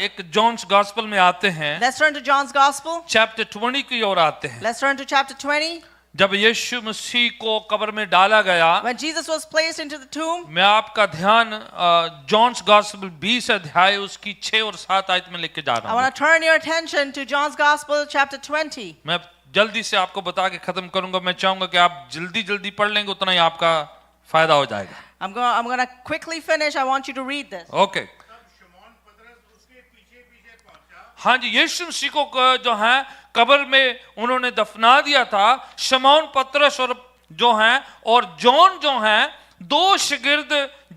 एक Johns gospel में आते हैं, Let's turn to John's Gospel. Chapter 20 की ओर आते हैं। Let's turn to chapter 20. जब यीशु मसीह को कब्र में डाला गया, When Jesus was placed into the tomb, मैं आपका ध्यान जॉन्स गॉस्पेल 20 अध्याय उसकी 6 और 7 आयत में लेके जा रहा I हूँ। want to turn your attention to John's Gospel, chapter 20. मैं जल्दी से आपको बता के खत्म करूंगा। मैं चाहूंगा कि आप जल्दी जल्दी पढ़ लेंगे, उतना ही आपका फायदा हो जाएगा। I'm going to quickly finish. I want you to read this. Okay. हाँ जी, यीशु मसीह को जो है कब्र में उन्होंने दफना दिया था। शमौन पतरस और जो हैं और जॉन जो हैं, दो शागिर्द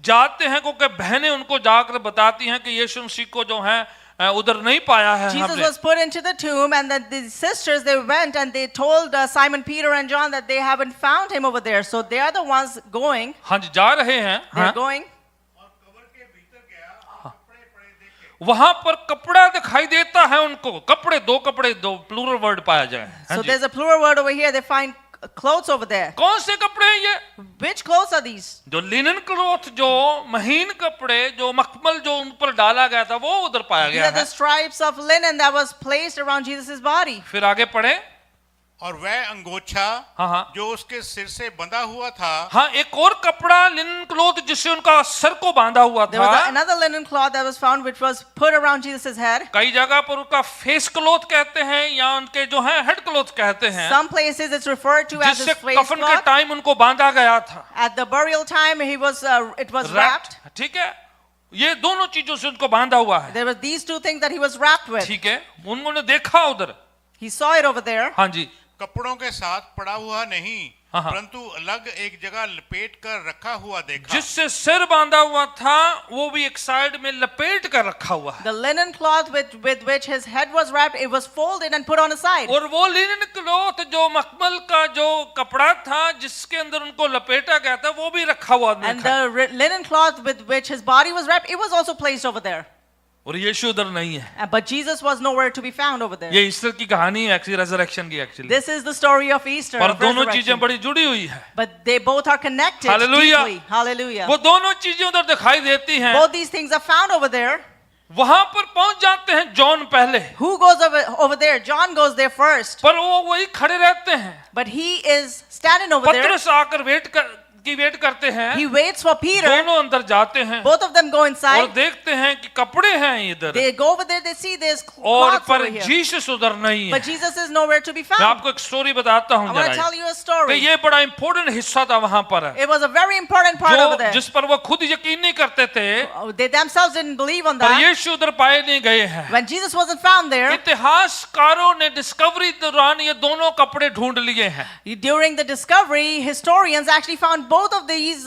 जाते हैं क्योंकि बहनें उनको जाकर बताती हैं कि यीशु मसीह को जो है उधर नहीं पाया है Jesus हमने। was put into the tomb, and then the sisters, they went and they told Simon Peter and John that they haven't found him over there. So they are the ones going. हाँ जी, जा रहे हैं। They're हाँ। going. वहां पर कपड़ा दिखाई देता है उनको। कपड़े, दो प्लूरल वर्ड पाया जाए। हाँ So ji. there's a plural word over here. They find clothes over there. कौन से कपड़े हैं ये? Which clothes are these? जो लिनन क्लॉथ, जो महीन कपड़े, जो मखमल जो उन पर डाला गया था, वो उधर पाया These गया are the है। stripes of linen that was placed around Jesus' body. फिर आगे पढ़े। और वह अंगोछा हाँ हाँ जो उसके सिर से बंधा हुआ था, हाँ, एक और कपड़ा लिनन क्लॉथ जिससे उनका सर को बांधा हुआ There was था। another linen cloth that was found, which was put around Jesus' head. कई जगह पर उसका फेस क्लॉथ कहते हैं या उनके जो है हेड क्लॉथ कहते हैं, Some places it's referred to as जिससे his face कफन के cloth. टाइम उनको बांधा गया था। At the burial time, it was wrapped. ठीक है, ये दोनों चीजों से उनको बांधा हुआ है। There were these two things that he was wrapped with. ठीक है, उन्होंने देखा उधर। He saw it over there. हाँ जी। कपड़ों के साथ पड़ा हुआ नहीं, हाँ हाँ। परंतु अलग एक जगह लपेट कर रखा हुआ देखा। जिससे सिर बांधा हुआ था वो भी एक साइड में लपेट कर रखा हुआ है। The linen cloth with which his head was wrapped, it was folded and put on a side. और वो लिनन क्लॉथ जो मखमल का जो कपड़ा था जिसके अंदर उनको लपेटा गया था, वो भी रखा हुआ And देखा। the linen cloth with which his body was wrapped, it was also placed over there. और यीशु उधर नहीं है। But Jesus was nowhere to be found over there. ये ईस्टर की कहानी है, एक्चुअली रेजरेक्शन की actually. This is the story of Easter. पर of दोनों resurrection. चीजें बड़ी जुड़ी हुई है। But they both are connected Hallelujah. deeply. Hallelujah. वो दोनों चीजें उधर दिखाई देती हैं। Both these things are found over there. वहां पर पहुंच जाते हैं जॉन पहले, Who goes over there? John goes there first. पर वो वही खड़े रहते हैं। But he is standing over there. पतरस आकर वेट करते हैं। He waits for Peter. दोनों अंदर जाते हैं Both of them go और inside. देखते हैं कि कपड़े हैं इधर, They go over there. They see there's और cloths पर over here. जीसस उधर नहीं है। But Jesus is nowhere to be मैं found. आपको एक स्टोरी बताता हूँ I want to जरा, tell you a कि story. ये बड़ा इंपॉर्टेंट हिस्सा था वहां पर, It was a very important part over जो there. जिस पर वो खुद यकीन नहीं करते थे, They themselves didn't believe on पर that. यीशु उधर पाए नहीं गए हैं। When Jesus wasn't found there, इतिहासकारों ने डिस्कवरी दौरान ये दोनों कपड़े ढूंढ लिए हैं। during the discovery, historians actually found both of these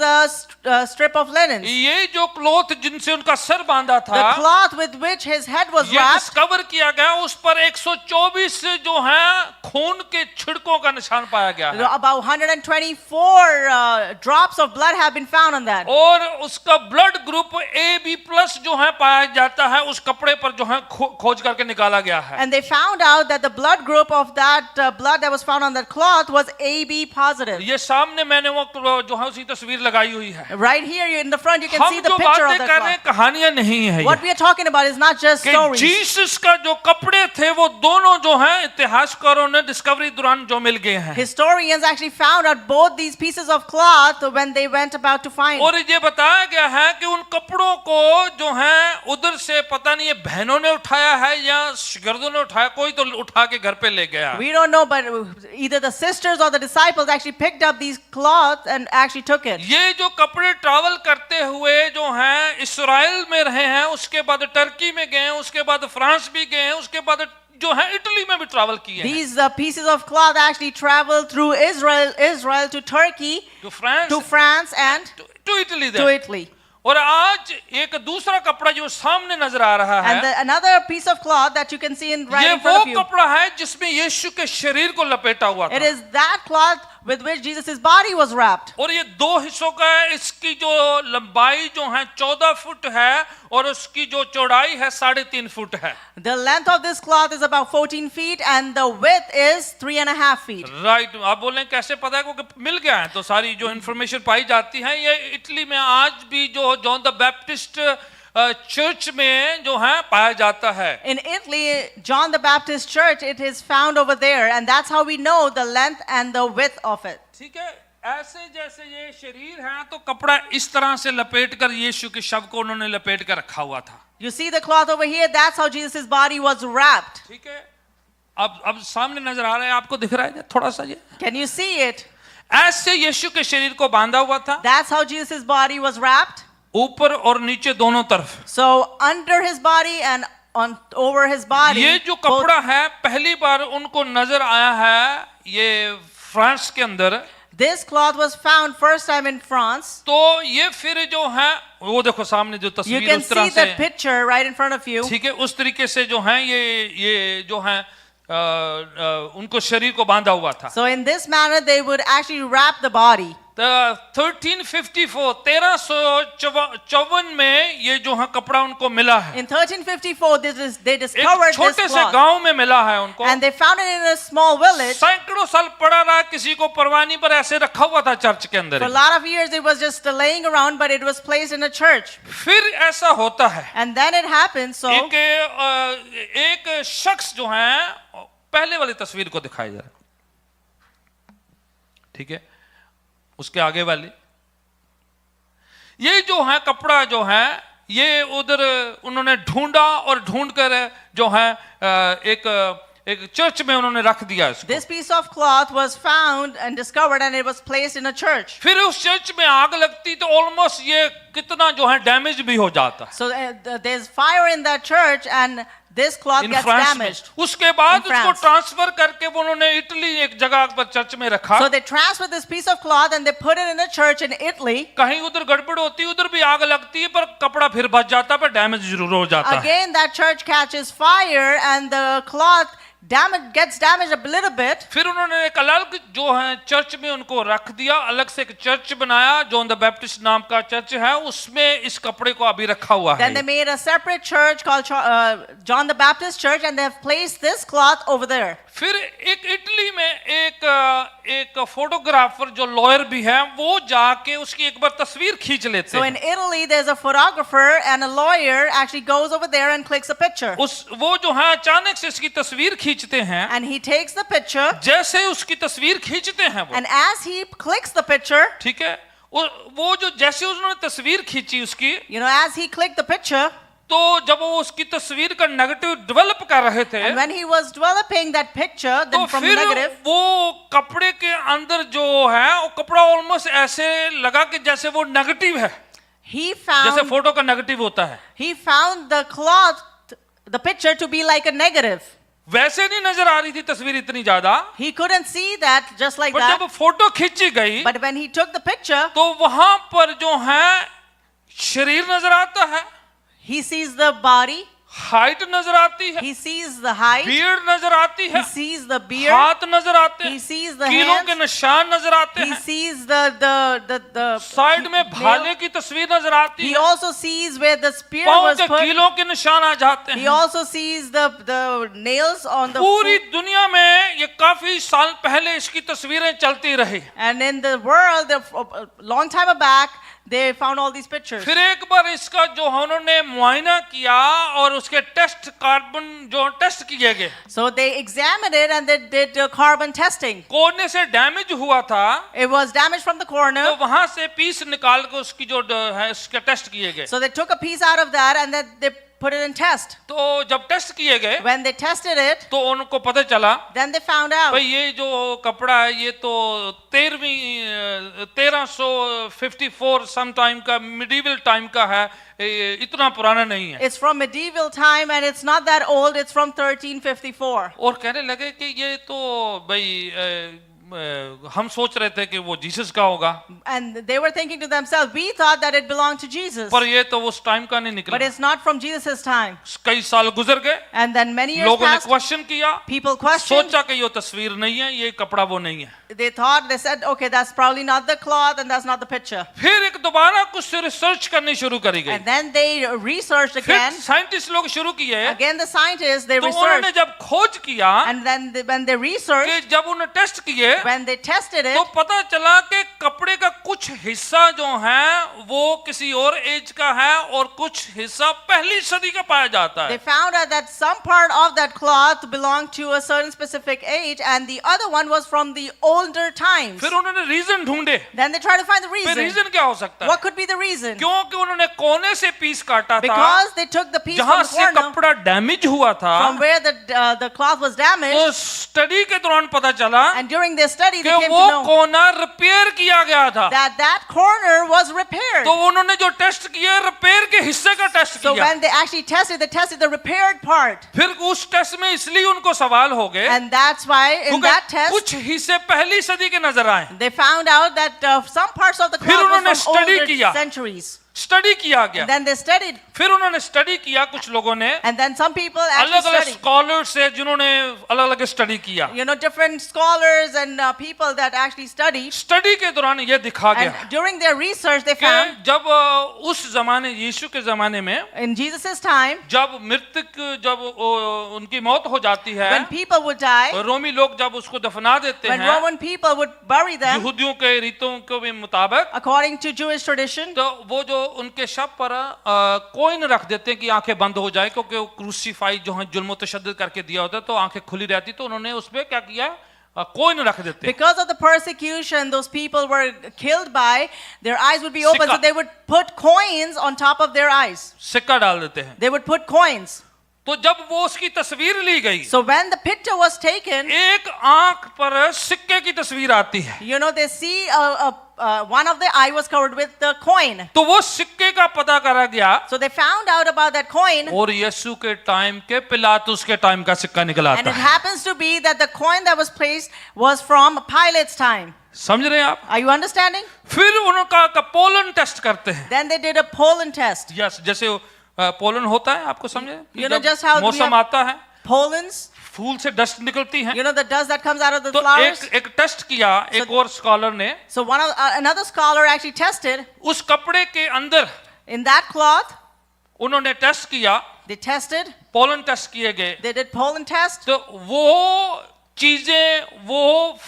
strip of linens. ये जो क्लॉथ जिनसे उनका सर बांधा The था, cloth with which his head was ये wrapped, डिस्कवर किया गया, उस पर 124 जो है खून के छिड़कों का निशान पाया गया है। about 124 drops of blood have been found on that. और उसका ब्लड ग्रुप AB+ जो है पाया जाता है, उस कपड़े पर जो है खोज करके निकाला गया है। And they found out that the blood group of that blood that was found on that cloth was AB positive. ये सामने मैंने वो जो है उसकी तस्वीर लगाई हुई है। Right here in the front you can हम see the जो picture of बातें that कर रहे हैं cloth. कहानियां नहीं है What we are talking about is not just कि stories. जीसस का जो कपड़े थे वो दोनों जो हैं इतिहासकारों ने डिस्कवरी दौरान जो मिल गए हैं। Historians actually found out both these pieces of cloth when they went about to find. और ये बताया गया है कि उन कपड़ों को जो है उधर से पता नहीं ये बहनों ने उठाया है या शागिर्दों ने उठाया, कोई तो उठा के घर पे ले गया। We don't know, but either the sisters or the disciples actually picked up these cloths and actually took it. ये जो कपड़े ट्रैवल करते हुए जो हैं इस्राएल में रहे हैं, उसके बाद टर्की में गए हैं, उसके बाद फ्रांस भी गए हैं, उसके बाद जो है इटली में भी ट्रैवल किए हैं। These pieces of cloth actually traveled through Israel to Turkey, तो France to France and to Italy to Italy. और आज एक दूसरा कपड़ा जो सामने नजर आ रहा है, And another piece of cloth that you can see in right ये in front वो of you. कपड़ा है जिसमें यीशु के शरीर को लपेटा हुआ It था। is that cloth with which Jesus' body was wrapped. और ये दो हिस्सों का है। इसकी जो लंबाई जो है 14 फुट है और उसकी जो चौड़ाई है 3.5 फुट है। The length of this cloth is about 14 feet and the width is 3.5 feet. Right, आप बोल रहे हैं कैसे पता है, क्योंकि मिल गया है तो सारी जो इंफॉर्मेशन पाई जाती है। ये इटली में आज भी जो जॉन द बैप्टिस्ट चर्च में जो है पाया जाता है. In Italy, John the Baptist Church, it is found over there, and that's how we know the length and the width of it. ठीक है. ऐसे जैसे ये शरीर है तो कपड़ा इस तरह से लपेट कर यीशु के शव को उन्होंने लपेट कर रखा हुआ था. You see the cloth over here, that's how Jesus' body was wrapped. ठीक है. अब सामने नजर आ रहा है, आपको दिख रहा है थोड़ा सा ये. Can you see it? ऐसे यीशु के शरीर को बांधा हुआ था, That's how Jesus' body was wrapped. ऊपर और नीचे दोनों तरफ. So under his body and on over his body. ये जो both- कपड़ा है पहली बार उनको नजर आया है ये फ्रांस के अंदर. This cloth was found first time in France. तो ये फिर जो है वो देखो सामने जो You तस्वीर can उस तरह see से, the picture right in front of you. ठीक है, उस तरीके से जो है ये जो है उनको शरीर को बांधा हुआ था. So in this manner, they would actually wrap the body. 1354 1354 में ये जो है कपड़ा उनको मिला है. In 1354, they एक discovered this छोटे से cloth. गांव में मिला है उनको. And they found it in a small village. सैकड़ों साल पड़ा रहा, किसी को परवाह नहीं, पर ऐसे रखा हुआ था चर्च के अंदर For a he. lot of years, it was just laying around, but it was placed in a church. फिर ऐसा होता है And then it happened, so एक शख्स जो है, पहले वाली तस्वीर को दिखाई जा रहा है, ठीक है, उसके आगे वाली, ये जो है कपड़ा जो है ये उधर उन्होंने ढूंढा और ढूंढकर जो है एक चर्च में उन्होंने रख दिया इसको. this piece of cloth was found and discovered, and it was placed in a church. फिर उस चर्च में आग लगती तो ऑलमोस्ट ये कितना जो है डैमेज भी हो जाता है. So there's fire in that church, and this cloth in gets France में. damaged. उसके बाद In उसको France. ट्रांसफर करके वो उन्होंने इटली एक जगह पर चर्च में रखा. So they transferred this piece of cloth and they put it in a church in Italy. कहीं उधर गड़बड़ होती है, उधर भी आग लगती है, पर कपड़ा फिर बच जाता है, पर डैमेज जरूर हो जाता है. Again, that church catches fire and the cloth gets damaged a little bit. फिर उन्होंने एक अलग जो है चर्च में उनको रख दिया, अलग से एक चर्च बनाया, जॉन द बैप्टिस्ट नाम का चर्च है, उसमें इस कपड़े को अभी रखा हुआ Then they है. made a separate church called John the Baptist Church, and they have placed this cloth over there. फिर एक इटली में एक फोटोग्राफर जो लॉयर भी है, वो जाके उसकी एक बार तस्वीर खींच लेते So in हैं. Italy, there's a photographer and a lawyer actually goes over there and clicks a picture. वो जो है अचानक से इसकी तस्वीर खींचते हैं. And he takes the picture, जैसे ही उसकी तस्वीर खींचते हैं वो, and as he clicks the picture, ठीक है, वो जो जैसे उन्होंने तस्वीर खींची उसकी, as he clicked the picture, तो जब वो उसकी तस्वीर का नेगेटिव डेवलप कर रहे थे, and when he was developing that picture, तो then from फिर negative, वो कपड़े के अंदर जो है वो कपड़ा ऑलमोस्ट ऐसे लगा कि जैसे वो नेगेटिव है, he जैसे found फोटो का नेगेटिव होता है. the cloth, the picture to be like a negative. वैसे नहीं नजर आ रही थी तस्वीर इतनी ज्यादा, He couldn't see that just like पर that. जब फोटो खींची गई But when he took the picture, तो वहां पर जो है शरीर नजर आता है, he sees the body, height नजर आती है, he sees the height, beard नजर आती है, he sees the beard, हाथ नजर आते he हैं, sees the कीलों के hands, निशान नजर आते he हैं, sees the साइड में nail. भाले की तस्वीर नजर आती He है, also sees where the spear पांव was के put. कीलों के निशान आ जाते He हैं. also sees the nails on the पूरी foot. दुनिया में ये काफी साल पहले इसकी तस्वीरें चलती रही. And in the world, a long time back, they found all these pictures. फिर एक बार इसका जो उन्होंने मुआयना किया और उसके टेस्ट कार्बन जो टेस्ट किए गए, So they examined it and they did carbon testing. कोने से डैमेज हुआ था, It was damaged from the तो corner. वहां से पीस निकाल के उसकी जो है उसके टेस्ट किए गए. So they took a piece out of that and then they put it in test. तो जब टेस्ट किए गए When they tested it, तो उनको पता चला then they found out. भाई ये जो कपड़ा है ये तो 1354 सम टाइम का मिडिवल टाइम का है, ये इतना पुराना नहीं है. It's from medieval time and it's not that old. It's from 1354. और कहने लगे कि ये तो भाई हम सोच रहे थे कि वो जीसस का होगा, And they were thinking to themselves, we thought that it belonged to Jesus. पर ये तो उस टाइम का नहीं But निकला. it's not from Jesus' time. कई साल गुजर गए, And then many years लोगों ने passed. क्वेश्चन किया, People questioned. सोचा कि ये तस्वीर नहीं है, ये कपड़ा वो नहीं है. They thought, they said, okay, that's probably not the cloth and that's not the picture. फिर एक दोबारा कुछ रिसर्च करनी शुरू करी गई. And then they researched फिर again. साइंटिस्ट लोग शुरू किए, Again, the scientists, they तो उन्होंने researched. जब खोज किया And then when they कि researched, जब उन्हें टेस्ट किए when they tested तो it, पता चला कि कपड़े का कुछ हिस्सा जो है वो किसी और एज का है और कुछ हिस्सा पहली सदी का पाया जाता They है. found out that some part of that cloth belonged to a certain specific age, and the other one was from the older times. फिर उन्होंने रीजन ढूंढे. Then they tried to find the फिर reason. Reason क्या हो सकता है? What could be the reason? क्योंकि उन्होंने कोने से पीस काटा था Because they took the piece जहां from the से corner कपड़ा डैमेज हुआ था. from where the cloth was तो damaged, स्टडी के दौरान पता चला and during their study they कि came वो to know कोना रिपेयर किया गया था. that corner was repaired. तो उन्होंने जो टेस्ट किया रिपेयर के हिस्से का टेस्ट So किया. when they actually tested, they tested the repaired part. फिर उस टेस्ट में इसलिए उनको सवाल हो गए And that's why in that क्योंकि test, कुछ हिस्से पहली सदी के नजर आए. they found out that some parts of the फिर cloth उन्होंने was from study older किया. centuries. स्टडी किया गया. And then they studied, फिर उन्होंने स्टडी किया कुछ लोगों ने and then some people actually अलग अलग studied. स्कॉलर से जिन्होंने अलग अलग स्टडी किया. You know, different scholars and people that actually studied. Study के दौरान ये दिखा And गया during their research, they कि found जब उस जमाने यीशु के जमाने में in Jesus' time, जब मृतक जब उनकी मौत हो जाती है, when people would die, रोमी लोग जब उसको दफना देते when हैं Roman people would bury them यहूदियों के रीतों के मुताबिक, according to Jewish tradition, तो वो जो उनके शव पर कोइन रख देते हैं कि आंखें बंद हो जाए, क्योंकि वो क्रूसीफाई जो है जुल्म तशद्दुद करके दिया होता है तो आंखें खुली रहती. तो उन्होंने उसपे क्या किया, कोइन रख देते. because of the persecution those people were killed by, their eyes would be open, सिक्का. so they would put coins on top of their eyes. सिक्का डाल देते हैं. They would put coins. तो जब वो उसकी तस्वीर ली गई, So when the picture was taken, एक आंख पर सिक्के की तस्वीर आती है. you know, they see one of the eye was covered with the coin. तो वो सिक्के का पता करा गया So they found out about that coin, और यीशु के टाइम के पिलातुस के टाइम का सिक्का निकल and आता it है. happens to be that the coin that was placed was from Pilate's time. समझ रहे हैं आप? Are you understanding? फिर उनका पोलन टेस्ट करते हैं. Then they did a pollen test. Yes, जैसे पोलन होता है, आपको समझे? You know, जब just how we मौसम have- आता है, Pollens, फूल से डस्ट निकलती है. you know, the dust that comes out of the तो flowers. एक टेस्ट किया एक और स्कॉलर ने. So another scholar actually tested उस कपड़े के अंदर in that cloth. उन्होंने टेस्ट किया, They tested. पोलन टेस्ट किए गए. They did pollen test. तो वो चीजें वो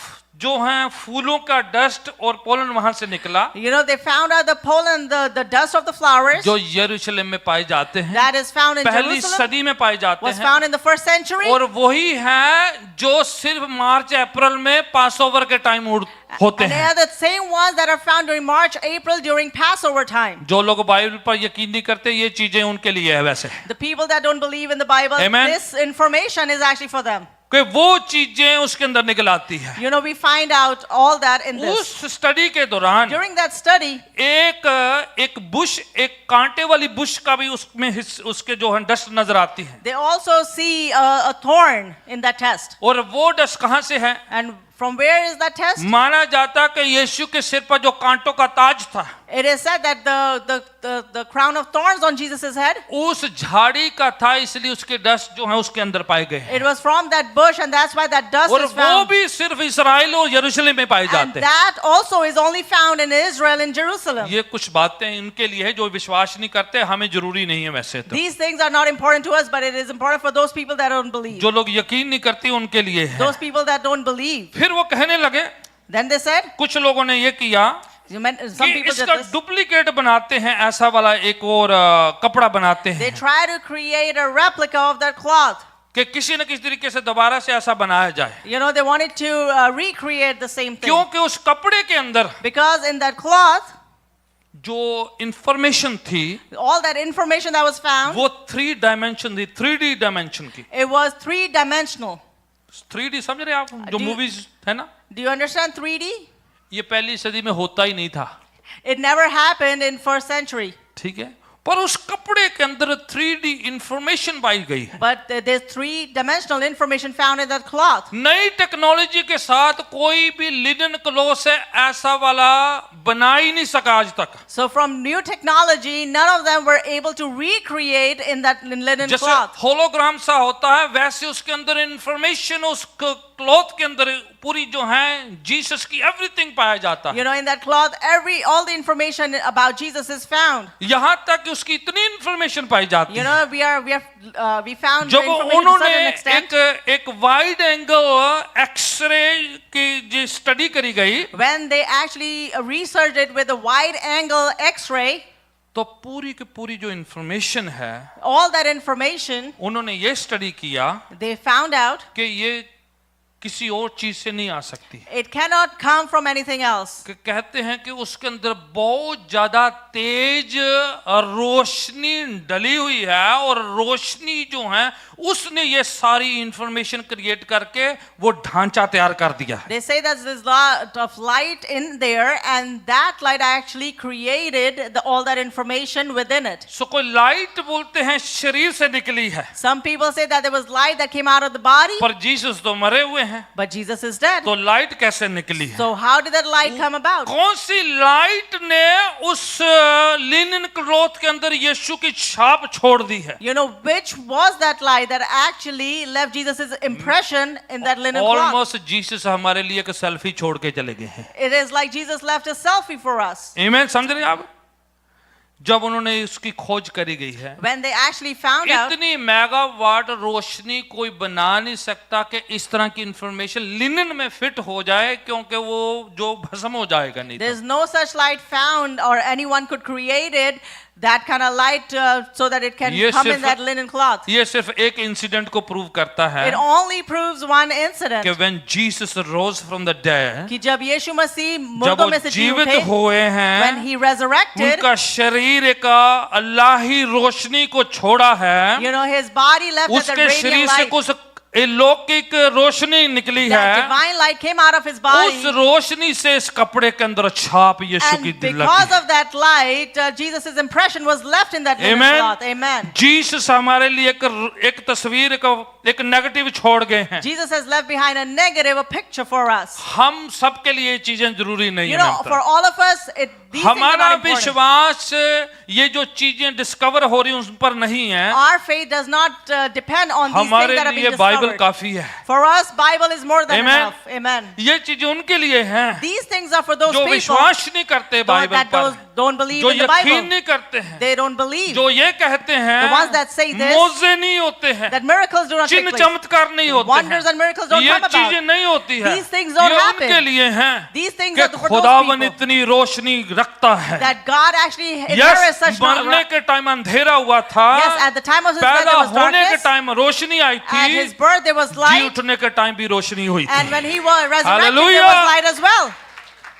जो हैं फूलों का डस्ट और पोलन वहां से निकला You know, they found out the pollen, the dust of the flowers जो यरूशलेम में पाए जाते हैं, that is found in पहली Jerusalem सदी में पाए जाते was हैं. found in the first century. और वही है जो सिर्फ मार्च अप्रैल में पासओवर के टाइम होते And they हैं. are the same ones that are found during March, April, during Passover time. जो लोग बाइबल पर यकीन नहीं करते ये चीजें उनके लिए है. वैसे The people that don't believe in the Bible, Amen. this information is actually for them. कि वो चीजें उसके अंदर निकल आती है. You know, we find out all that in this. उस स्टडी के दौरान During that study, एक बुश, एक कांटे वाली बुश का भी उसमें उसके जो है डस्ट नजर आती है. they also see a thorn in that test. और वो डस्ट कहां से है? And from where is that test? माना जाता कि यीशु के सिर पर जो कांटों का ताज था, It is said that the crown of thorns on Jesus' head, उस झाड़ी का था, इसलिए उसके डस्ट जो है उसके अंदर पाए गए हैं. it was from that bush, and that's why that dust और is वो found. भी सिर्फ इस्राएल और यरूशलेम में पाए And जाते हैं. that also is only found in Israel and Jerusalem. ये कुछ बातें इनके लिए है जो विश्वास नहीं करते, हमें जरूरी नहीं है. वैसे तो These things are not important to us, but it is important for those people that don't believe. जो लोग यकीन नहीं करते उनके लिए है. Those people that don't believe. फिर वो कहने लगे, Then they said, कुछ लोगों ने ये किया some कि people did इसका this. डुप्लीकेट बनाते हैं, ऐसा वाला एक और कपड़ा बनाते They हैं try to create a replica of that cloth. कि किसी न किसी तरीके से दोबारा से ऐसा बनाया जाए. You know, they wanted to recreate the same thing. क्योंकि उस कपड़े के अंदर Because in that cloth, जो इंफॉर्मेशन थी all that information that was found, वो 3 डायमेंशन थी, 3D डायमेंशन की. it was 3-dimensional. 3D समझ रहे हैं आप? जो Do you- मूवीज है ना, Do you understand 3D? ये पहली सदी में होता ही नहीं था. It never happened in first century. ठीक है, पर उस कपड़े के अंदर 3D इंफॉर्मेशन पाई गई है. But there's 3-dimensional information found in that cloth. नई टेक्नोलॉजी के साथ कोई भी लिनन क्लॉथ से ऐसा वाला बना ही नहीं सका आज तक. So from new technology, none of them were able to recreate in that linen जैसे cloth. होलोग्राम सा होता है वैसे उसके अंदर इंफॉर्मेशन उस क्लॉथ के अंदर पूरी जो है जीसस की एवरीथिंग पाया जाता है। You know, in that cloth, all the information about Jesus is found. यहाँ तक कि उसकी इतनी इंफॉर्मेशन पाई जाती You है। know, we found the जब information to उन्होंने certain extent. एक वाइड एंगल एक्सरे की जो स्टडी करी गई, When they actually researched it with a wide angle X-ray, तो पूरी की पूरी जो इंफॉर्मेशन है all that information, उन्होंने ये स्टडी किया they found out कि ये किसी और चीज से नहीं आ सकती। it cannot come from anything else. कि कहते हैं कि उसके अंदर बहुत ज्यादा तेज रोशनी डली हुई है और रोशनी जो है उसने ये सारी इंफॉर्मेशन क्रिएट करके वो ढांचा तैयार कर दिया है। They say that there's a lot of light in there, and that light actually created all that information within it. सो कोई लाइट बोलते हैं शरीर से निकली है, Some people say that there was light that came out of the body, पर Jesus तो मरे हुए हैं, but Jesus is dead. तो लाइट कैसे निकली है? So how did that light come about? कौन सी लाइट ने उस लिनन क्लॉथ के अंदर यीशु की छाप छोड़ दी है? You know, which was that light that actually left Jesus' impression in that linen cloth? Almost Jesus हमारे लिए एक सेल्फी छोड़ के चले गए हैं। It is like Jesus left a selfie for us. आमीन, समझ रहे हैं आप? जब उन्होंने इसकी खोज करी गई है, When they actually found out, इतनी मेगावाट रोशनी कोई बना नहीं सकता कि इस तरह की इंफॉर्मेशन लिनन में फिट हो जाए, क्योंकि वो जो भस्म हो जाएगा नहीं there's तो। no such light found, or anyone could create it, that kind of light, so that it can ये come in सिर्फ- that linen cloth. ये सिर्फ एक इंसिडेंट को प्रूव करता है It only proves one incident. कि when Jesus rose from the dead, कि जब यीशु मसीह जब मुर्दों वो में से जी जीवित उठे, हुए when हैं, he resurrected, उनका शरीर एक अल्लाही रोशनी को छोड़ा है, you know, his body left as a उसके radiant शरीर से light. कुछ अलौकिक रोशनी निकली That है, divine light came out of his उस body, रोशनी से इस कपड़े के अंदर छाप यीशु की and दिल because लगी। of that light, Jesus' impression was left in that linen Amen. cloth. Amen. Jesus हमारे लिए एक तस्वीर एक नेगेटिव छोड़ गए हैं। Jesus has left behind a negative, a picture for us. हम सबके लिए ये चीजें जरूरी नहीं You है। know, for all of us, these things are हमारा not important. विश्वास ये जो चीजें डिस्कवर हो रही हैं उस पर नहीं है, Our faith does not depend on these things हमारे that are being लिए बाइबल discovered. काफी है। For us, Bible is more than Amen. enough. Amen. ये चीजें उनके लिए हैं These things are for those जो people विश्वास नहीं करते बाइबल that पर, don't believe जो in the यकीन Bible. नहीं करते हैं, They don't believe जो ये कहते हैं The ones that say this, मौजे नहीं होते हैं, that miracles do not take चिन्ह place. चमत्कार नहीं होते Wonders हैं, and miracles don't ये come about. चीजें नहीं होती है। These things don't ये happen. उनके लिए हैं These things कि are for those खुदावन people इतनी रोशनी रखता है। that God actually yes, inherits such मरने के टाइम अंधेरा हुआ था, Yes, at the time of his death पैदा there was होने के darkness. टाइम रोशनी आई At his थी, birth there was जी light, उठने के टाइम भी रोशनी हुई and थी। when he was resurrected there Hallelujah. was light as well.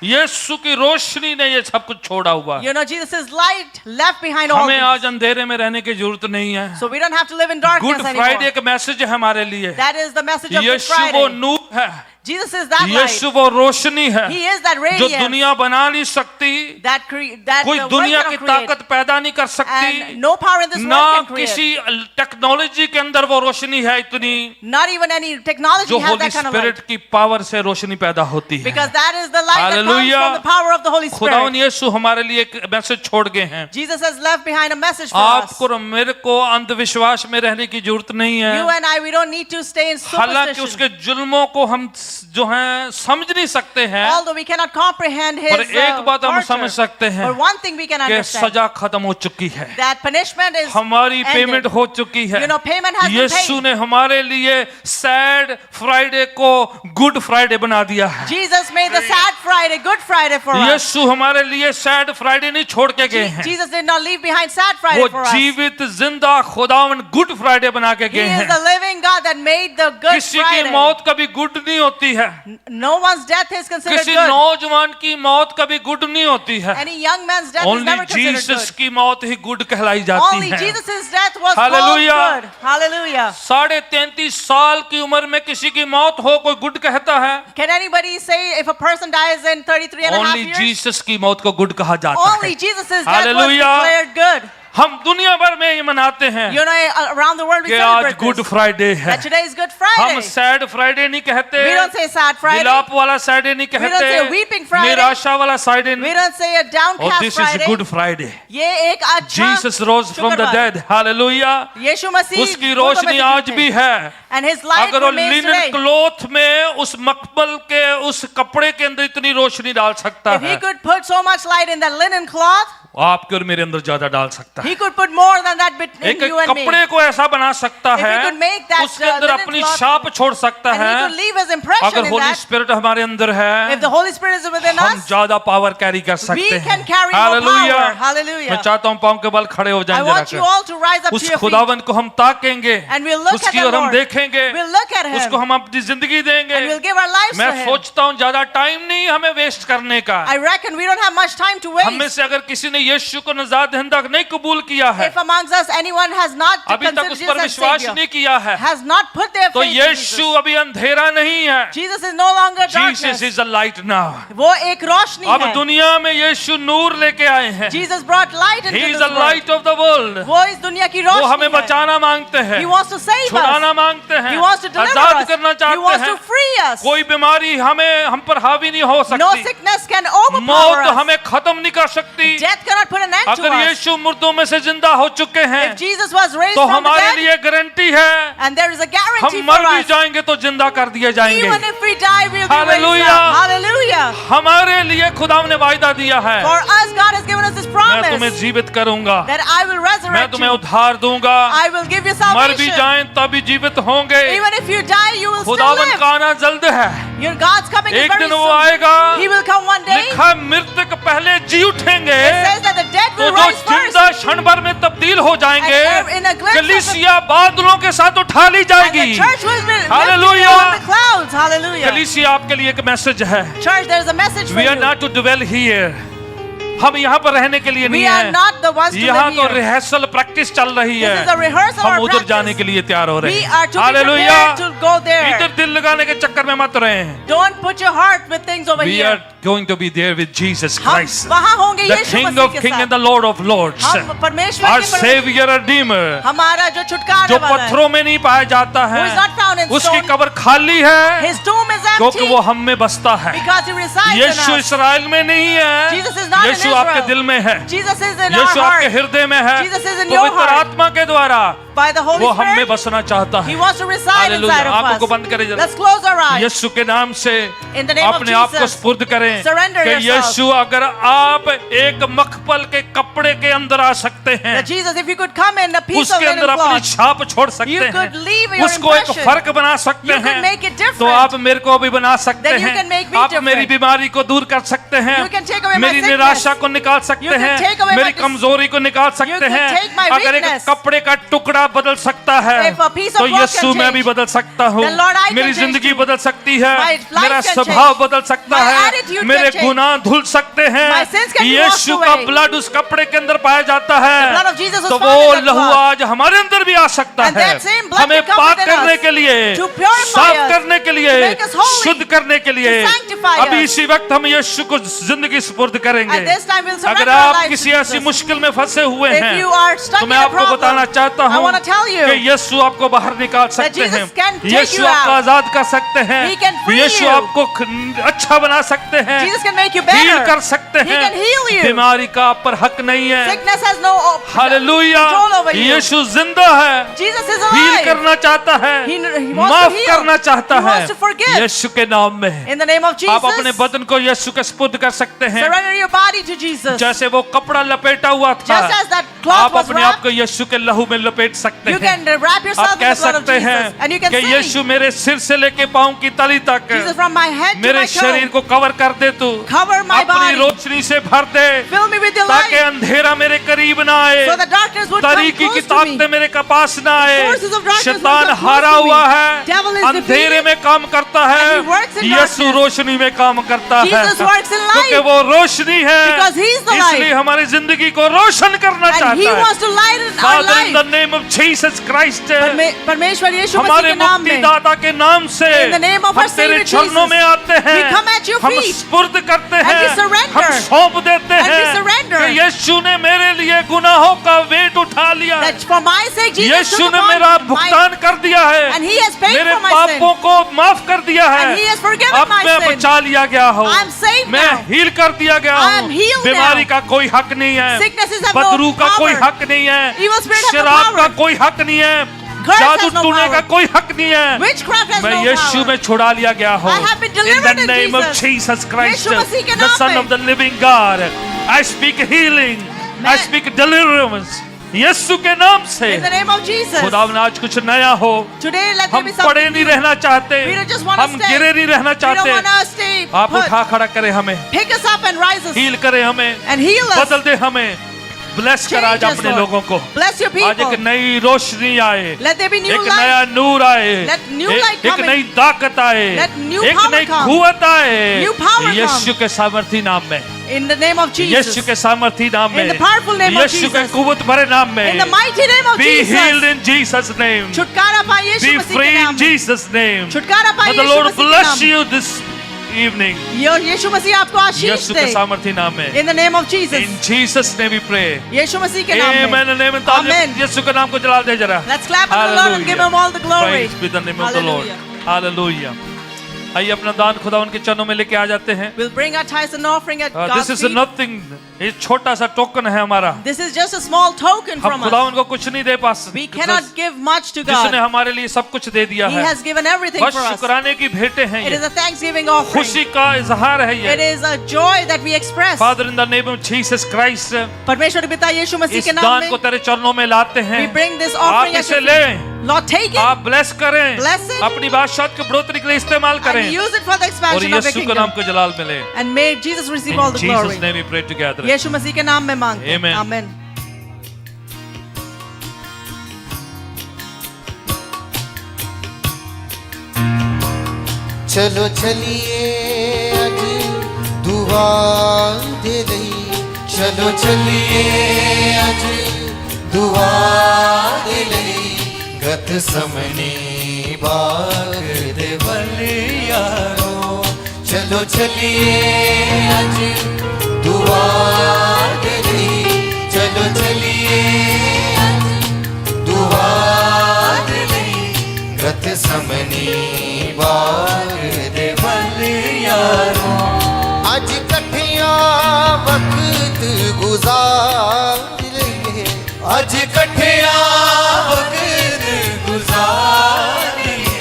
यीशु की रोशनी ने ये सब कुछ छोड़ा हुआ है। You know, Jesus' light left behind all हमें आज things. अंधेरे में रहने की जरूरत नहीं है। So we don't have to live in darkness good Friday anymore. एक मैसेज है हमारे लिए। That is the message of Good यीशु वो Friday. नूर है, Jesus is that light. यीशु वो रोशनी है He is that जो radiance दुनिया बना नहीं सकती, that कोई the world दुनिया cannot की create. ताकत पैदा नहीं कर And सकती, no power in this ना world can create. किसी टेक्नोलॉजी के अंदर वो रोशनी है इतनी, Not even any technology जो has Holi that kind of light. Spirit की पावर से रोशनी पैदा होती है। Because that is the light that comes Hallelujah. from the power of the Holy खुदावन Spirit. यीशु हमारे लिए एक मैसेज छोड़ गए हैं। Jesus has left behind a message for us. आपको और मेरे को अंधविश्वास में रहने की जरूरत नहीं है। You and I, we don't need to stay in हालांकि superstition. उसके जुल्मों को हम जो हैं समझ नहीं सकते हैं, Although we cannot comprehend his पर एक बात हम torture. समझ सकते हैं But one thing we can कि understand, सजा खत्म हो चुकी है, that punishment is हमारी ended. पेमेंट हो चुकी है। You know, payment has been Yeshu paid. ने हमारे लिए सैड फ्राइडे को गुड फ्राइडे बना दिया है। Jesus made the sad Friday Good Friday for us. यीशु हमारे लिए सैड फ्राइडे नहीं छोड़ के गए हैं, Jesus did not leave behind sad Friday वो for us. जीवित जिंदा खुदावन गुड फ्राइडे बना के He गए is हैं। the living God that made the Good किसी की Friday. मौत कभी गुड नहीं होती है, No one's death is considered किसी good. नौजवान की मौत कभी गुड नहीं होती है। Any young man's death is only never considered Jesus good. की मौत ही गुड कहलाई जाती Only है। Jesus' death was Hallelujah. called good. Hallelujah. 33.5 साल की उम्र में किसी की मौत हो, कोई गुड कहता है? Can anybody say if a person dies in 33 and a half only years? Jesus की मौत को गुड कहा जाता Only है। Jesus' death was Hallelujah. declared good. हम दुनिया भर में ये मनाते हैं You know, around the world we कि आज celebrate गुड this. फ्राइडे है। That today is Good हम Friday. सैड फ्राइडे नहीं कहते, We don't say sad Friday. विलाप वाला सैडे नहीं We don't say कहते, weeping Friday. निराशा वाला सैडे We नहीं। don't say a और downcast this is Friday. Good Friday. ये एक अच्छा जीसस रोज फ्रॉम द शुक्रवार। Dead, hallelujah. यीशु मसीह उसकी मुर्दों में से रोशनी जी आज उठे। भी है। And his light अगर वो remains लिनन today. क्लॉथ में उस मखमल के उस कपड़े के अंदर इतनी रोशनी डाल सकता If he है, could put so much light in that linen cloth, वो आपके और मेरे अंदर ज्यादा डाल सकता है। he could put more than that in एक you and me. कपड़े को ऐसा बना सकता If he है, could make that, उसके अंदर linen अपनी cloth, छाप छोड़ सकता And he है। could leave his impression अगर in होली that. स्पिरिट हमारे अंदर है, If the Holy Spirit is within हम us, ज्यादा पावर कैरी कर we सकते can हैं। carry more hallelujah. power. Hallelujah. मैं चाहता हूँ पाँव के बल खड़े हो I जाएं want you जरा। all to rise up to उस your feet. खुदावन को हम ताकेंगे, And we'll look at उसकी the और हम Lord. देखेंगे, We'll look at him. उसको हम अपनी जिंदगी देंगे। And we'll give our lives मैं to him. सोचता हूँ ज्यादा टाइम नहीं हमें वेस्ट करने का। I reckon we don't have much time to हम में waste. से अगर किसी ने यीशु को निजात दहिंदा नहीं कबूल किया है, If amongst us anyone has not अभी तक considered उस पर Jesus as विश्वास Savior, नहीं किया है, has not put their तो faith in यीशु Jesus. अभी अंधेरा नहीं है। Jesus is no longer Jesus darkness. Is a light now. वो एक रोशनी अब है. दुनिया में यीशु नूर लेके आए हैं। Jesus brought light into he this is the world. Light of the world. वो इस दुनिया की वो रोशनी हमें है. बचाना मांगते हैं, He wants to save छुड़ाना us. मांगते हैं, He wants to deliver Azad us. करना He चाहते wants to हैं। free us. कोई बीमारी हम पर हावी नहीं हो No सकती। sickness can overpower मौत us. हमें खत्म नहीं कर सकती। Death cannot put an end to अगर us. यीशु मुर्दों में से जिंदा हो चुके हैं, If Jesus was raised तो from the हमारे dead, लिए गारंटी है, and there is a हम guarantee मर for भी us, जाएंगे तो जिंदा कर दिए जाएंगे। even if we die, we'll be raised Hallelujah. up. Hallelujah. हमारे लिए खुदा ने वायदा दिया है, For us, God has given us this मैं तुम्हें promise जीवित करूंगा, that I will मैं resurrect तुम्हें you. उद्धार दूंगा। I will give you मर भी salvation. जाएं तभी जीवित होंगे। Even if you die, you will still खुदावन live. का आना जल्द है, Your God's coming is एक very दिन वो soon. आएगा। He will come one day. लिखा मृतक पहले जी उठेंगे, It says that the dead तो will जो rise first. जिंदा क्षण भर में तब्दील हो जाएंगे, And in a glimpse of the- कलीसिया बादलों के साथ उठा ली And जाएगी। the church will be lifted Hallelujah. on the clouds. Hallelujah. कलीसिया आपके लिए एक मैसेज है। Church, there is a message for We are you. not to dwell here. हम यहाँ पर रहने के लिए We नहीं are है। not the ones to यहाँ live तो here. रिहर्सल प्रैक्टिस चल रही This is a है, rehearsal हम or उधर जाने practice. के लिए तैयार हो रहे We हैं। are to be hallelujah. prepared to go there. इधर दिल लगाने के चक्कर में मत रहें। Don't put your heart with things over We here. are going to be there with Jesus हम Christ, वहाँ होंगे the Yeshu King Masih of के Kings and साथ. the Lord of Lords, हम परमेश्वर our के परमेश्वर- Savior Redeemer, हमारा जो छुटकारा जो वाला है. पत्थरों में नहीं पाया जाता Who is है, not found in उसकी stone. कब्र खाली है, His tomb is क्योंकि empty वो हम में बसता है। because he resides in Yeshu us. इस्राएल में नहीं है, Jesus is not in यीशु आपके Israel. दिल में है, Jesus is in our यीशु आपके heart. हृदय में है। Jesus is in your पवित्र heart. आत्मा के द्वारा By the Holy वो हम में Spirit, बसना चाहता he है। wants to reside hallelujah. inside of आंखों को us. बंद करें जरा। Let's close our eyes. यीशु के नाम से In the name of अपने आप को Jesus, स्पुर्द करें surrender कि yourself. यीशु अगर आप एक मखमल के कपड़े के अंदर आ सकते हैं, That Jesus, if you could come in a piece of उसके linen अंदर अपनी cloth, छाप छोड़ सकते you could हैं, leave your उसको एक impression. फर्क बना सकते You could हैं, make it different. तो आप मेरे को भी बना सकते Then you हैं। can make me आप different. मेरी बीमारी को दूर कर सकते हैं, You can take away my मेरी sickness. निराशा को निकाल सकते You can हैं, take away मेरी my कमजोरी को निकाल You सकते can हैं। take my अगर एक weakness. कपड़े का टुकड़ा बदल सकता है, If a piece of तो cloth यीशु can मैं भी change, बदल सकता हूँ। then Lord, I can मेरी change जिंदगी too. बदल सकती है, My life मेरा can स्वभाव change. बदल सकता My है, attitude can मेरे change. गुनाह धुल सकते हैं। My sins can be washed यीशु का away. ब्लड उस कपड़े के अंदर पाया जाता है, The blood of Jesus was तो found वो in that लहू cloth. आज हमारे अंदर भी आ सकता And है, that same blood हमें can come पाक within करने us, के लिए, to purify साफ us, करने के लिए, to make us holy, शुद्ध करने के लिए। to sanctify अभी us. इसी वक्त हम यीशु को जिंदगी सुपुर्द करेंगे। At this time we'll surrender अगर our आप lives किसी to ऐसी Jesus. मुश्किल में फंसे हुए If हैं, you are stuck तो in मैं a आपको problem, बताना चाहता I हूँ want to tell you कि यीशु आपको बाहर निकाल सकते Jesus हैं, can take यीशु you आपको out. आजाद कर सकते हैं, He can free Yeshu you. आपको अच्छा बना सकते हैं, Jesus can make you heal better. कर सकते He हैं। can heal you. बीमारी का आप पर हक नहीं है। Sickness has no hallelujah. control over you. यीशु जिंदा है, Jesus is हील alive. करना चाहता है, He wants to माफ heal. करना चाहता He है। wants to forgive. यीशु के नाम में In the name of आप अपने Jesus, बदन को यीशु के स्पुर्द कर सकते हैं। surrender your body to Jesus. जैसे वो कपड़ा लपेटा हुआ था, Just as that cloth आप was अपने आप wrapped, को यीशु के लहू में लपेट सकते you हैं। can wrap yourself आप in कह the blood of सकते Jesus. हैं And you can कि say, यीशु मेरे सिर से लेके पांव की तली तक Jesus, from my head to मेरे my शरीर toe, को कवर कर दे तू, cover my अपनी body. रोशनी से भर दे, Fill me with your ताकि light अंधेरा मेरे करीब ना आए, so the darkness would come तरीकी की close to me. ताकतें मेरे पास ना आए। Forces of darkness will शैतान come close हारा to me. हुआ है, Devil is अंधेरे defeated. में काम करता है, And he works in Yeshu darkness. रोशनी में काम करता है, Jesus works in light. क्योंकि वो रोशनी है, Because he is the इसलिए light. हमारी जिंदगी को रोशन करना And चाहता he है। wants to lighten our Father, in the life. name of Jesus Christ, परमेश्वर यीशु मसीह हमारे के नाम में मुक्तिदाता के नाम से In the name of हम our तेरे Savior चरणों Jesus, में आते हैं, we come at your हम feet. स्पुर्द करते And we हैं, surrender. हम सौंप देते And we हैं surrender. कि यीशु ने मेरे लिए गुनाहों का वेट उठा लिया है। That for my sake Jesus Yeshu took ने upon मेरा my, भुगतान कर दिया है, and He has paid मेरे for my sin. पापों को माफ कर दिया है। And He has forgiven अब my मैं sin. बचा लिया गया हूँ, I am saved मैं now. हील कर दिया गया I am हूँ। healed बीमारी now. का कोई हक नहीं है, Sicknesses have no बदरू का कोई power. हक नहीं है, Evil spirit has no शराब power. का कोई हक नहीं है, Curse जादू has no टूने power. का कोई हक नहीं है। Witchcraft has मैं no यीशु power. में छुड़ा लिया गया हूँ। I have been In delivered the in name of Jesus. Jesus Christ, यीशु मसीह के the नाम Son में। of the living God, I speak healing, I मैं- speak deliverance. यीशु के नाम से In the name of Jesus. खुदावन आज कुछ नया हो। Today let there हम be पड़े something. नहीं रहना चाहते, We don't just want to हम stay. गिरे नहीं रहना We don't चाहते। want to stay आप put. उठा खड़ा करें हमें, Pick us up and rise us heal करें हमें, and heal us. बदल दे हमें, ब्लेस कर आज Change us, अपने Lord. लोगों को। Bless your आज एक people. नई रोशनी आए, Let there be new एक light. नया नूर आए, Let new light एक come in. नई ताकत आए, Let new एक power नई come. कुव्वत आए, New power यीशु come. के सामर्थी नाम में, In the name of Jesus. यीशु के सामर्थी नाम In में, the powerful name of यीशु के Jesus. कुव्वत भरे नाम में। In the mighty name of Be healed Jesus. in Jesus' name. छुटकारा पाए Be यीशु मसीह free के in नाम में। Jesus' name. छुटकारा पाए May the यीशु Lord मसीह के bless नाम में। you this evening. यीशु मसीह आपको आशीष यीशु दे। के सामर्थी नाम में। In the name of Jesus. In Jesus' name we pray. यीशु मसीह के नाम में। Amen and amen. Amen. यीशु के नाम को जला दे जरा। Let's clap unto the Lord and give Him all the glory. Praise be the name of the Lord. Hallelujah. आइए अपना दान खुदा उनके चरणों में लेके आ जाते हैं। We'll bring our tithes and offering at This God's is feet. nothing. ये छोटा सा टोकन है हमारा। This is just a small token हम from खुदा us. उनको कुछ नहीं दे पा सकते। We cannot give much to जिसने God. हमारे लिए सब कुछ दे दिया He है। has given everything बस for us. शुक्राने की भेंटें हैं It is ये। a thanksgiving offering. खुशी का इजहार है It ये। is a joy that we express. Father, in the name of Jesus Christ, परमेश्वर के पिता यीशु मसीह इस के नाम दान को में तेरे चरणों में लाते हैं। we bring this आप offering at इसे your लें, feet. Lord, take it आप ब्लेस करें, Bless it. अपनी बादशाह की बढ़ोतरी के लिए इस्तेमाल and करें, use it for the और expansion of your यीशु के नाम kingdom. को जलाल मिले। And may Jesus receive all In the glory. Jesus' name we pray together. यीशु मसीह के नाम में मांगते हैं। Amen. Amen. चलो चलिए अज दुआ दे लई चलो चलिए अज दुआ दे लई गत समने बाग दे वल यारो चलो चलिए अज दुआ दे लई चलो चलिए अज दुआ दे लई गत समने बाग दे वल यारो अज कठिया वक्त गुजार लईए अज कठिया वक्त गुजार लईए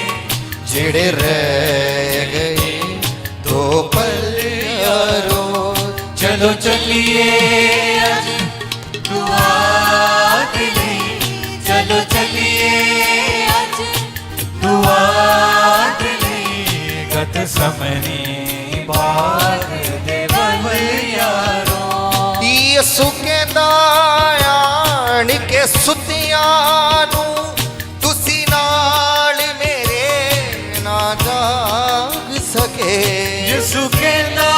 जेड़े रह गए दो पल यारो चलो चलिए अज दुआ दे लई चलो चलिए अज दुआ दे लई गत समनी बाग दे वल यारो यसु कहंदा आण के सुतियां नू तुसी नाल मेरे ना जाग सके यसु कहंदा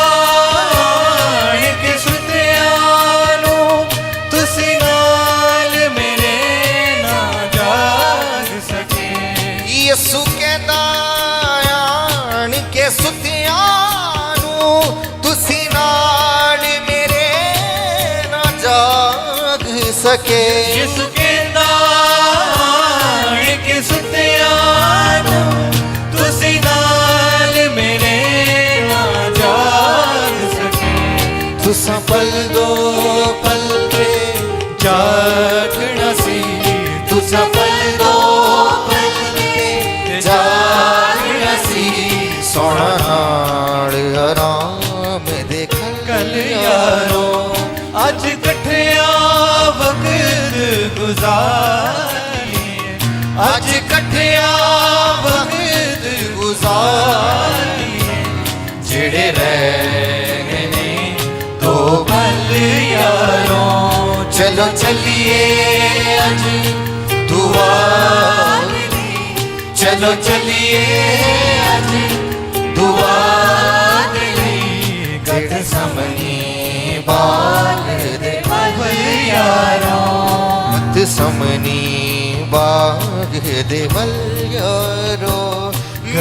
आण के सुतियां नू तुसी नाल मेरे ना जाग सके यसु कहंदा आण के सुतियां नू तुसी नाल मेरे ना जाग सके यसु कहंदा आण के सुतियां नू तुसी नाल मेरे ना जाग सके तुसा पल दो पल पे जागना सी तुसा पल दो पल पे जागना सी सोना नाल आराम दे कल यारो अज कठिया वक्त गुजारिए अज कठिया वक्त गुजारिए जेड़े रह गए ने दो पल यारो चलो चलिए अज दुआ चलो चलिए अज दुआ गत समनी बाग दे वल यारो गत समनी बाग दे वल यारो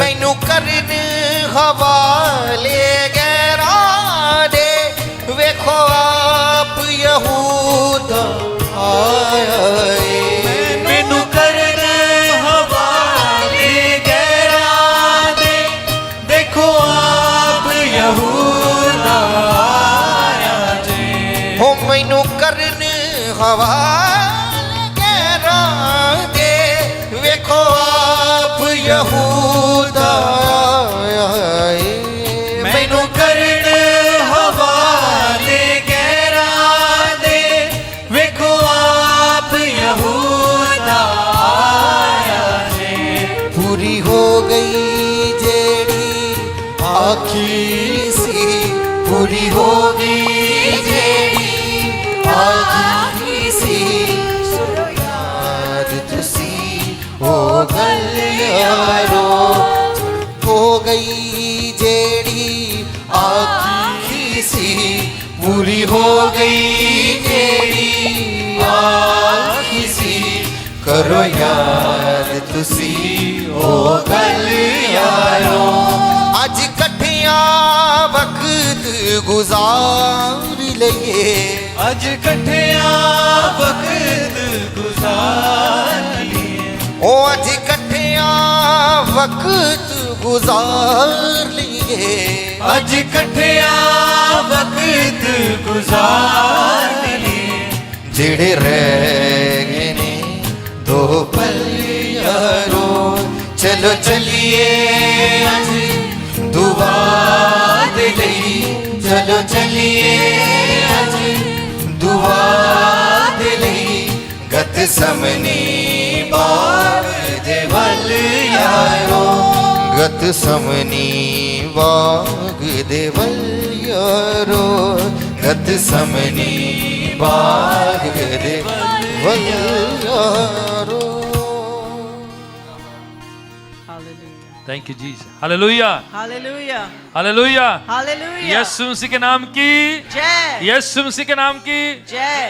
मैनू करन हवाले गैरा दे वेखो आप ਯਹੂਦਾ ਆਇਆ ਏ ਮੈਨੂੰ ਕਰਨ ਹਵਾਲੇ ਗੈਰਾਂ ਦੇ ਦੇਖੋ ਆਪ ਯਹੂਦਾ ਆਇਆ ਜੇ ਹੋ ਮੈਨੂੰ ਕਰਨ ਹਵਾਲੇ ਗੈਰਾਂ ਦੇ ਵੇਖੋ ਆਪ ਯਹੂਦਾ ਆਇਆ ਏ ਮੈਨੂੰ ਕਰਨ ਹਵਾਲੇ ਗੈਰਾਂ ਦੇ ਵੇਖੋ ਆਪ ਯਹੂਦਾ ਆਇਆ ਜੇ ਪੂਰੀ ਹੋ ਗਈ ਜਿਹੜੀ ਆਖੀ ਸੀ ਪੂਰੀ ਹੋ ਗਈ ਜਿਹੜੀ ਆਖੀ ਸੀ ਸੁਣੋ ਯਾਦ ਤੁਸੀਂ ਉਹ ਗੱਲ ਯਾਰੋ ਹੋ ਗਈ ਜਿਹੜੀ ਆਖੀ ਸੀ ਪੂਰੀ ਹੋ ਗਈ ਜਿਹੜੀ ਆਖੀ ਸੀ ਕਰੋ ਯਾਦ ਤੁਸੀਂ ਉਹ ਗੱਲ ਯਾਰੋ ਅੱਜ ਇਕੱਠਿਆਂ ਵਕਤ ਗੁਜ਼ਾਰ ਲਈਏ ਅੱਜ ਇਕੱਠਿਆਂ ਵਕਤ ਗੁਜ਼ਾਰ ਲਈਏ ਉਹ ਅੱਜ ਇਕੱਠਿਆਂ ਵਕਤ ਗੁਜ਼ਾਰ ਲਈਏ ਅੱਜ ਇਕੱਠਿਆਂ ਵਕਤ ਗੁਜ਼ਾਰ ਲਈਏ ਜਿਹੜੇ ਰਹਿ ਗਏ ਨੇ ਦੋ ਪਲ ਯਾਰੋ ਚਲੋ ਚਲੀਏ ਅੱਜ ਦੁਆ ਦੇ ਲਈ ਚਲੋ ਚਲੀਏ ਅੱਜ ਦੁਆ ਦੇ ਲਈ ਗਤ ਸਮਨੀ ਬਾਗ ਦੇ ਵੱਲ ਯਾਰੋ ਗਤ ਸਮਨੀ ਬਾਗ ਦੇ ਵੱਲ ਯਾਰੋ ਗਤ ਸਮਨੀ ਬਾਗ ਦੇ ਵੱਲ ਯਾਰੋ Hallelujah. Thank you Jesus hallelujah Hallelujah. Hallelujah Hallelujah. यीशु मसीह के नाम की Jai. यीशु मसीह के नाम की Jai.